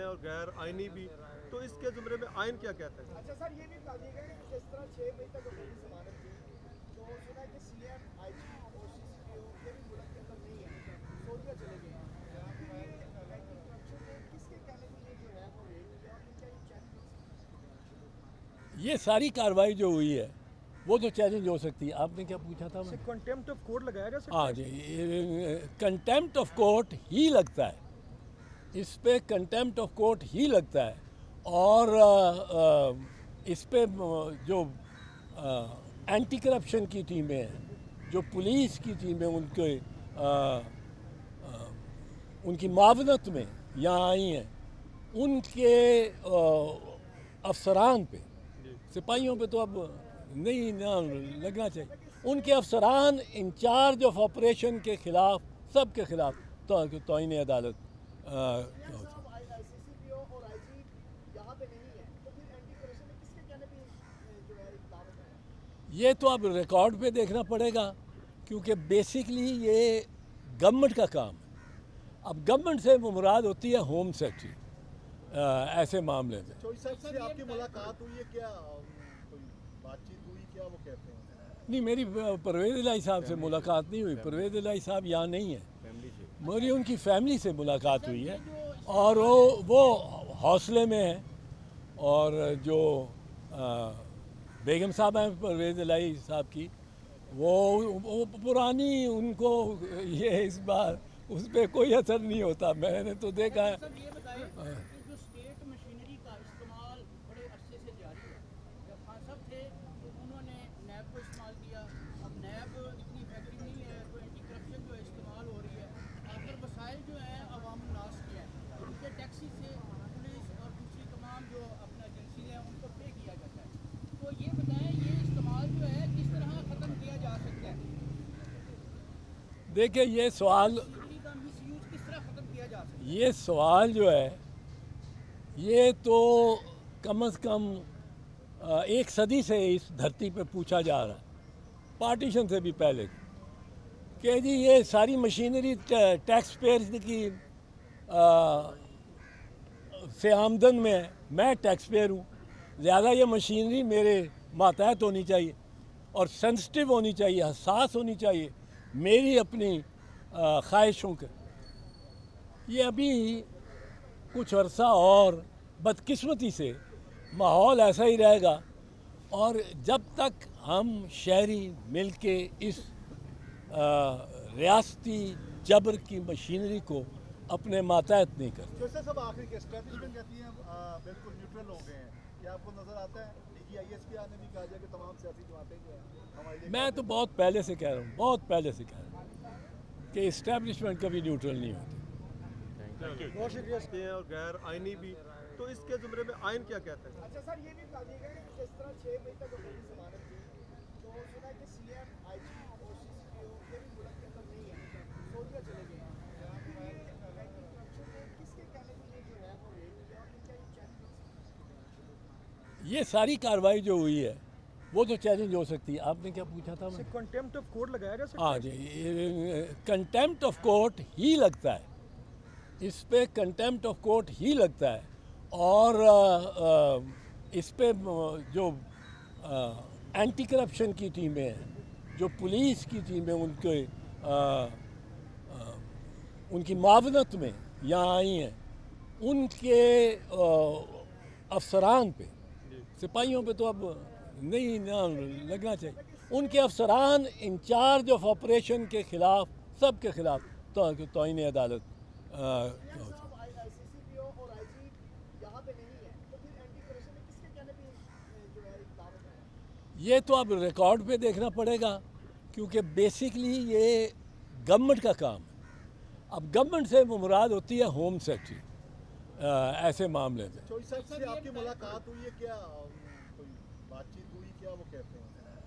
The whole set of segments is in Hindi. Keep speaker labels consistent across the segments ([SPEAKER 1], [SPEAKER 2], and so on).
[SPEAKER 1] और गैर आइनी भी, तो इसके जुमरे में आइन क्या कहता है?
[SPEAKER 2] अच्छा सर, ये भी बता दीजिएगा कि जिस तरह 6 मई तक अमूरी जमानत थी, तो सुना है कि सीएम, आईजी और सीसीपीओ ये भी मुल्क के अंदर नहीं है, सऊदीया चले गए हैं। फिर ये एंटी करप्शन में किसके कहने पे ये जो है वो रेड किया और इनका ये चैलेंज?
[SPEAKER 3] ये सारी कार्रवाई जो हुई है वो तो चैलेंज हो सकती है। आपने क्या पूछा था?
[SPEAKER 1] कंटेम्प्ट ऑफ कोर्ट लगाया जा सकता
[SPEAKER 3] हाँ
[SPEAKER 1] है?
[SPEAKER 3] जी, कंटेम्प्ट ऑफ कोर्ट ही लगता है, इस पे कंटेम्प्ट ऑफ कोर्ट ही लगता है। और इस पे जो एंटी करप्शन की टीमें हैं, जो पुलिस की टीमें उनकी मावनत में यहाँ आई हैं, उनके अफसरान पे, सिपाहियों पे तो अब नहीं ना लगना चाहिए, उनके अफसरान इंचार्ज ऑफ ऑपरेशन के खिलाफ, सब के खिलाफ तौहीन अदालत
[SPEAKER 2] सीसीपीओ और आईजी यहाँ पे नहीं है, तो फिर एंटी करप्शन में किसके कहने पे जो है दावा है?
[SPEAKER 3] ये तो अब रिकॉर्ड पे देखना पड़ेगा, क्योंकि बेसिकली ये गवर्नमेंट का काम है। अब गवर्नमेंट से वो मुराद होती है होम सेक्रेटरी ऐसे मामले में।
[SPEAKER 4] चौधरी साहब से आपकी मुलाकात हुई है क्या, कोई बातचीत हुई क्या, वो कहते हैं?
[SPEAKER 3] नहीं, मेरी परवेज़ इलाही साहब से मुलाकात नहीं हुई। परवेज़ इलाही साहब यहाँ नहीं है, मेरी उनकी फैमिली से मुलाकात हुई है और वो हौसले में है। और जो बेगम साहब हैं परवेज़ इलाही साहब की, वो पुरानी, उनको ये इस बार उस पर कोई असर नहीं होता, मैंने तो देखा है।
[SPEAKER 5] सर ये बताएं कि जो स्टेट मशीनरी का इस्तेमाल बड़े अरसे से जारी है, जब खान साहब थे तो उन्होंने नैब को इस्तेमाल किया, अब नैब इतनी इफेक्टिव नहीं है तो एंटी करप्शन जो है इस्तेमाल हो रही है। आखिर वसाइल जो है अवाम नास के हैं, उनके टैक्सी से पुलिस और दूसरी तमाम जो अपना एजेंसी हैं उनको पे किया जाता है। तो ये बताएं ये इस्तेमाल जो है किस तरह ख़त्म किया जा सकता है?
[SPEAKER 3] देखिए, ये सवाल जो है ये तो कम से कम एक सदी से इस धरती पे पूछा जा रहा है, पार्टीशन से भी पहले, कि जी ये सारी मशीनरी टैक्स पेयर्स की से आमदन में है, मैं टैक्स पेयर हूँ, ज़्यादा ये मशीनरी मेरे मातहत होनी चाहिए और सेंसिटिव होनी चाहिए, हसास होनी चाहिए मेरी अपनी ख्वाहिशों के। ये अभी कुछ अरसा और बदकिस्मती से माहौल ऐसा ही रहेगा, और जब तक हम शहरी मिल के इस रियासती जबर की मशीनरी को अपने मातहत नहीं करते।
[SPEAKER 4] चौधरी साहब आखिरी के एस्टैब्लिशमेंट कहती हैं बिल्कुल न्यूट्रल हो गए हैं, क्या आपको नजर आता है? DGIS के आने भी कहा जाए कि तमाम सियासी जमातें जो हैं हमारे लिए,
[SPEAKER 3] मैं तो बहुत पहले से कह रहा हूँ, बहुत पहले से कह रहा हूँ कि इस्टेब्लिशमेंट कभी न्यूट्रल नहीं होती।
[SPEAKER 1] बहुत शुक्रिया। और गैर आइनी भी, तो इसके जुमरे में आइन क्या कहता है?
[SPEAKER 2] अच्छा सर, ये भी बता दीजिएगा कि जिस तरह 6 मई तक अमूरी जमानत थी, तो सुना है कि सीएम, आईजी और सीसीपीओ ये भी मुल्क के अंदर नहीं है, सऊदीया चले गए हैं। फिर ये एंटी करप्शन में किसके कहने पे ये जो है वो रेड किया और इनका ये चैलेंज?
[SPEAKER 3] ये सारी कार्रवाई जो हुई है वो तो चैलेंज हो सकती है। आपने क्या पूछा था?
[SPEAKER 1] कंटेम्प्ट ऑफ कोर्ट लगाया जा सकता है?
[SPEAKER 3] हाँ जी, कंटेम्प्ट ऑफ कोर्ट ही लगता है, इस पे कंटेम्प्ट ऑफ कोर्ट ही लगता है। और इस पे जो एंटी करप्शन की टीमें हैं, जो पुलिस की टीमें उनकी मावनत में यहाँ आई हैं, उनके अफसरान पे, सिपाहियों पे तो अब नहीं ना लगना चाहिए, उनके अफसरान इंचार्ज ऑफ ऑपरेशन के खिलाफ, सब के खिलाफ तौहीन अदालत
[SPEAKER 2] सीसीपीओ और आईजी यहाँ पे नहीं है, तो फिर एंटी करप्शन में किसके कहने पे जो है दावा है?
[SPEAKER 3] ये तो अब रिकॉर्ड पे देखना पड़ेगा, क्योंकि बेसिकली ये गवर्नमेंट का काम है। अब गवर्नमेंट से वो मुराद होती है होम सेक्रेटरी ऐसे मामले में।
[SPEAKER 4] चौधरी साहब से आपकी मुलाकात हुई है क्या, कोई बातचीत हुई क्या, वो कहते हैं?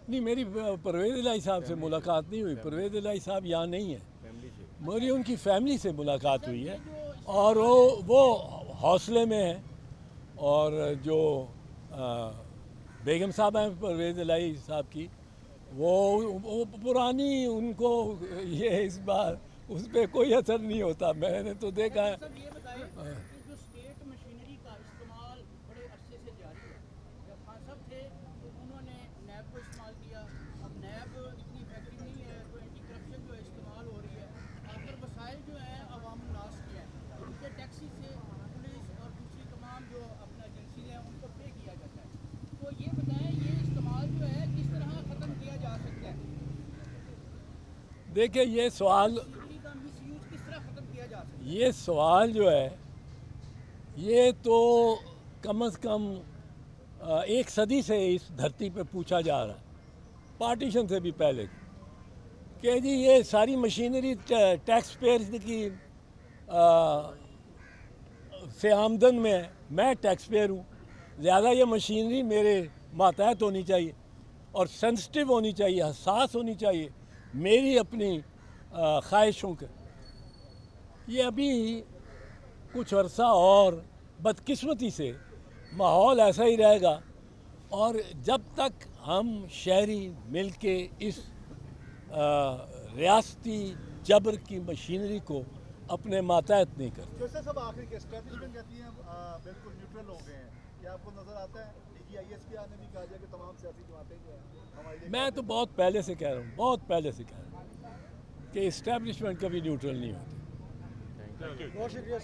[SPEAKER 3] नहीं, मेरी परवेज़ इलाही साहब से मुलाकात नहीं हुई। परवेज़ इलाही साहब यहाँ नहीं है, मेरी उनकी फैमिली से मुलाकात हुई है और वो हौसले में है। और जो बेगम साहब हैं परवेज़ इलाही साहब की, वो पुरानी, उनको ये इस बार उस पर कोई असर नहीं होता, मैंने तो देखा है।
[SPEAKER 5] सर ये बताएं कि जो स्टेट मशीनरी
[SPEAKER 3] देखिए ये सवाल,
[SPEAKER 5] मशीनरी का मिसयूज किस तरह खत्म किया जा सकता है?
[SPEAKER 3] ये सवाल जो है ये तो कम से कम एक सदी से इस धरती पे पूछा जा रहा है, पार्टीशन से भी पहले, कि जी ये सारी मशीनरी टैक्स पेयर्स की से आमदन में है, मैं टैक्स पेयर हूँ, ज़्यादा ये मशीनरी मेरे मातहत होनी चाहिए और सेंसिटिव होनी चाहिए, हसास होनी चाहिए मेरी अपनी ख्वाहिशों के। ये अभी कुछ अरसा और बदकिस्मती से माहौल ऐसा ही रहेगा, और जब तक हम शहरी मिल के इस रियासती जबर की मशीनरी को अपने मातहत नहीं करते।
[SPEAKER 4] जैसे सब आखिरी के एस्टेब्लिशमेंट कहती हैं बिल्कुल न्यूट्रल हो गए हैं, क्या आपको नजर आता है? DGISPR ने भी कहा जाए कि तमाम सियासी जमातें जो हैं हमारे लिए,
[SPEAKER 3] मैं तो बहुत पहले से कह रहा हूँ, बहुत पहले से कह रहा हूँ कि इस्टेब्लिशमेंट कभी न्यूट्रल नहीं होती।
[SPEAKER 1] बहुत शुक्रिया।